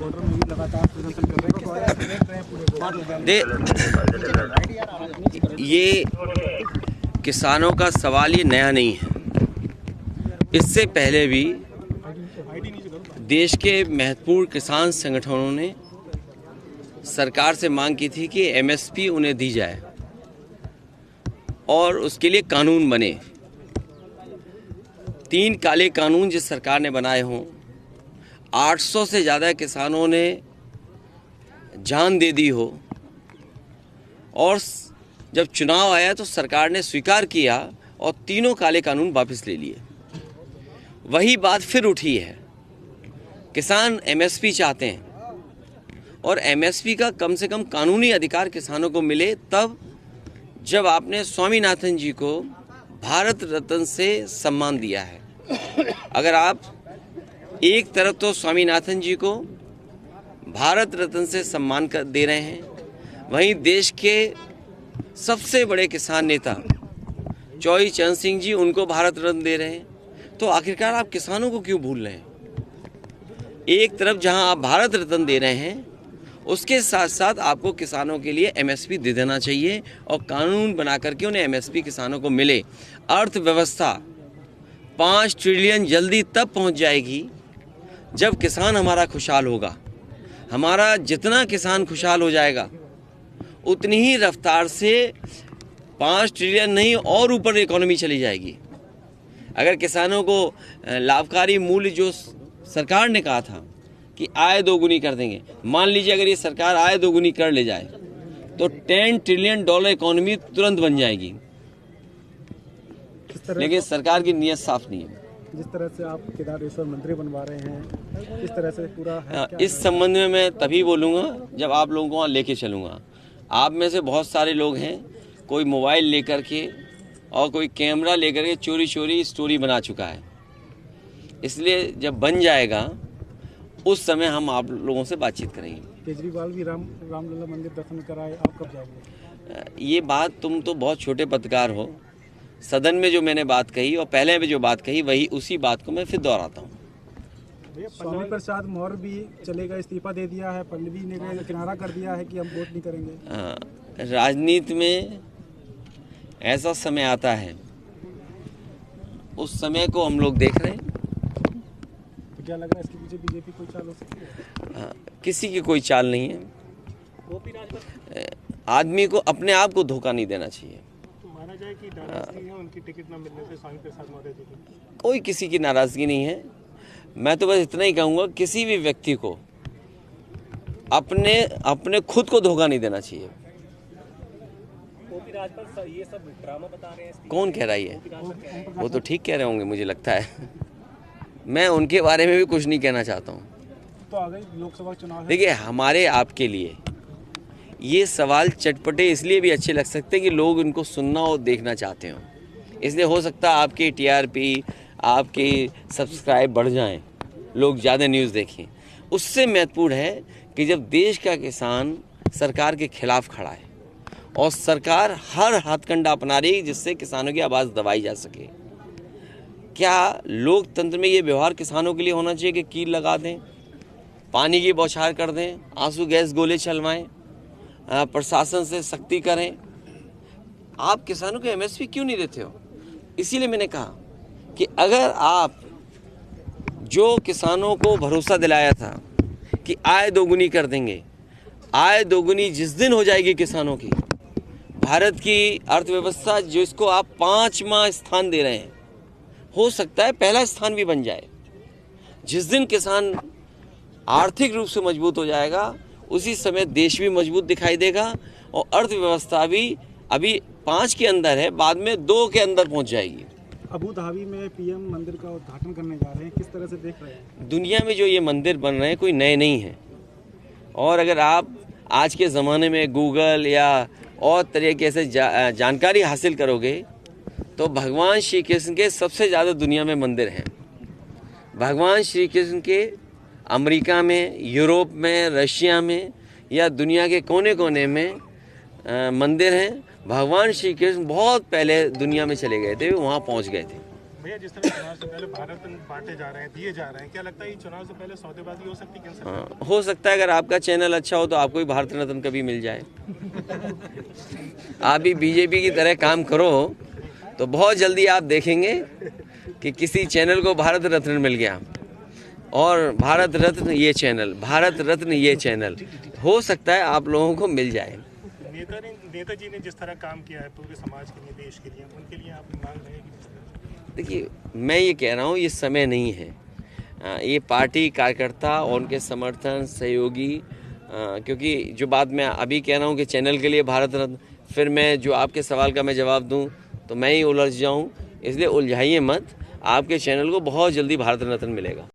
Border में भी लगातार प्रदर्शन कर रहे हैं, किस तरह से देख रहे हैं पूरे ये किसानों का सवाल ये नया नहीं है। इससे पहले भी देश के महत्वपूर्ण किसान संगठनों ने सरकार से मांग की थी कि एमएसपी उन्हें दी जाए और उसके लिए कानून बने। 3 काले कानून जिस सरकार ने बनाए हों, 800 से ज़्यादा किसानों ने जान दे दी हो, और जब चुनाव आया तो सरकार ने स्वीकार किया और तीनों काले कानून वापस ले लिए। वही बात फिर उठी है। किसान एमएसपी चाहते हैं और एमएसपी का कम से कम कानूनी अधिकार किसानों को मिले, तब जब आपने स्वामीनाथन जी को भारत रत्न से सम्मान दिया है। अगर आप एक तरफ तो स्वामीनाथन जी को भारत रत्न से सम्मान कर दे रहे हैं, वहीं देश के सबसे बड़े किसान नेता चौधरी चरण सिंह जी उनको भारत रत्न दे रहे हैं, तो आखिरकार आप किसानों को क्यों भूल रहे हैं? एक तरफ जहां आप भारत रत्न दे रहे हैं, उसके साथ साथ आपको किसानों के लिए एमएसपी दे देना चाहिए और कानून बना करके उन्हें एमएसपी किसानों को मिले। अर्थव्यवस्था 5 ट्रिलियन जल्दी तब पहुंच जाएगी जब किसान हमारा खुशहाल होगा। हमारा जितना किसान खुशहाल हो जाएगा, उतनी ही रफ्तार से 5 ट्रिलियन नहीं और ऊपर इकोनॉमी चली जाएगी। अगर किसानों को लाभकारी मूल्य जो सरकार ने कहा था कि आय दोगुनी कर देंगे, मान लीजिए अगर ये सरकार आय दोगुनी कर ले जाए तो $10 ट्रिलियन इकोनॉमी तुरंत बन जाएगी। लेकिन सरकार की नीयत साफ नहीं है। जिस तरह से आप केदारेश्वर मंदिर बनवा रहे हैं, इस तरह से पूरा है क्या? इस संबंध में मैं तभी बोलूँगा जब आप लोगों को वहाँ लेके चलूँगा। आप में से बहुत सारे लोग हैं, कोई मोबाइल लेकर के और कोई कैमरा लेकर के चोरी चोरी स्टोरी बना चुका है। इसलिए जब बन जाएगा उस समय हम आप लोगों से बातचीत करेंगे। केजरीवाल भी रामलला मंदिर दर्शन कराए, आप कब जाएंगे? ये बात, तुम तो बहुत छोटे पत्रकार हो। सदन में जो मैंने बात कही और पहले भी जो बात कही, वही उसी बात को मैं फिर दोहराता हूँ। स्वामी प्रसाद मौर्य भी चलेगा, इस्तीफा दे दिया है। पल्लवी ने किनारा कर दिया है कि हम वोट नहीं करेंगे। राजनीति में ऐसा समय आता है, उस समय को हम लोग देख रहे हैं। तो क्या लग रहा है इसके पीछे बीजेपी कोई चाल हो सकती है? किसी की कोई चाल नहीं है। आदमी को अपने आप को धोखा नहीं देना चाहिए। तो माना जाए कि नाराजगी है उनकी टिकट न मिलने से स्वामी प्रसाद मौर्य जी की? कोई किसी की नाराजगी नहीं है। मैं तो बस इतना ही कहूँगा, किसी भी व्यक्ति को अपने खुद को धोखा नहीं देना चाहिए। ये सब ड्रामा बता रहे हैं। कौन कह रहा है? वो तो ठीक कह रहे होंगे, मुझे लगता है। मैं उनके बारे में भी कुछ नहीं कहना चाहता हूँ। तो आ गई लोकसभा चुनाव। देखिए, हमारे आपके लिए ये सवाल चटपटे इसलिए भी अच्छे लग सकते हैं कि लोग इनको सुनना और देखना चाहते हो। इसलिए हो सकता है आपकी टीआरपी, आपकी सब्सक्राइब बढ़ जाएं, लोग ज़्यादा न्यूज़ देखें। उससे महत्वपूर्ण है कि जब देश का किसान सरकार के खिलाफ खड़ा है और सरकार हर हथकंडा अपना रही है जिससे किसानों की आवाज़ दबाई जा सके। क्या लोकतंत्र में ये व्यवहार किसानों के लिए होना चाहिए कि कील लगा दें, पानी की बौछार कर दें, आंसू गैस गोले चलवाएं, प्रशासन से सख्ती करें? आप किसानों को एमएसपी क्यों नहीं देते हो? इसीलिए मैंने कहा कि अगर आप जो किसानों को भरोसा दिलाया था कि आय दोगुनी कर देंगे, आय दोगुनी जिस दिन हो जाएगी किसानों की, भारत की अर्थव्यवस्था जिसको आप 5वां स्थान दे रहे हैं, हो सकता है पहला स्थान भी बन जाए। जिस दिन किसान आर्थिक रूप से मजबूत हो जाएगा, उसी समय देश भी मजबूत दिखाई देगा और अर्थव्यवस्था भी अभी 5 के अंदर है, बाद में 2 के अंदर पहुंच जाएगी। अबू धाबी में पीएम मंदिर का उद्घाटन करने जा रहे हैं, किस तरह से देख रहे हैं? दुनिया में जो ये मंदिर बन रहे हैं कोई नए नहीं हैं, और अगर आप आज के ज़माने में गूगल या और तरीके से जानकारी हासिल करोगे तो भगवान श्री कृष्ण के सबसे ज़्यादा दुनिया में मंदिर हैं। भगवान श्री कृष्ण के अमेरिका में, यूरोप में, रशिया में या दुनिया के कोने कोने में मंदिर हैं। भगवान श्री कृष्ण बहुत पहले दुनिया में चले गए थे, वहाँ पहुँच गए थे। भैया जिस तरह चुनाव से पहले भारत रत्न बांटे जा रहे हैं, दिए जा रहे हैं, क्या लगता है ये चुनाव से पहले सौदेबाजी हो सकती है कैंसर? हाँ, हो सकता है अगर आपका चैनल अच्छा हो तो आपको भी भारत रत्न कभी मिल जाए। आप भी बीजेपी की तरह काम करो तो बहुत जल्दी आप देखेंगे कि किसी चैनल को भारत रत्न मिल गया, और भारत रत्न ये चैनल, भारत रत्न ये चैनल, हो सकता है आप लोगों को मिल जाए। नेताजी ने जिस तरह काम किया है पूरे समाज के लिए, देश के लिए, उनके लिए आप मांग रहे हैं कि? देखिए, मैं ये कह रहा हूँ ये समय नहीं है, ये पार्टी कार्यकर्ता और उनके समर्थन सहयोगी, क्योंकि जो बात मैं अभी कह रहा हूँ कि चैनल के लिए भारत रत्न, फिर मैं जो आपके सवाल का मैं जवाब दूँ तो मैं ही उलझ जाऊँ, इसलिए उलझाइए मत, आपके चैनल को बहुत जल्दी भारत रत्न मिलेगा।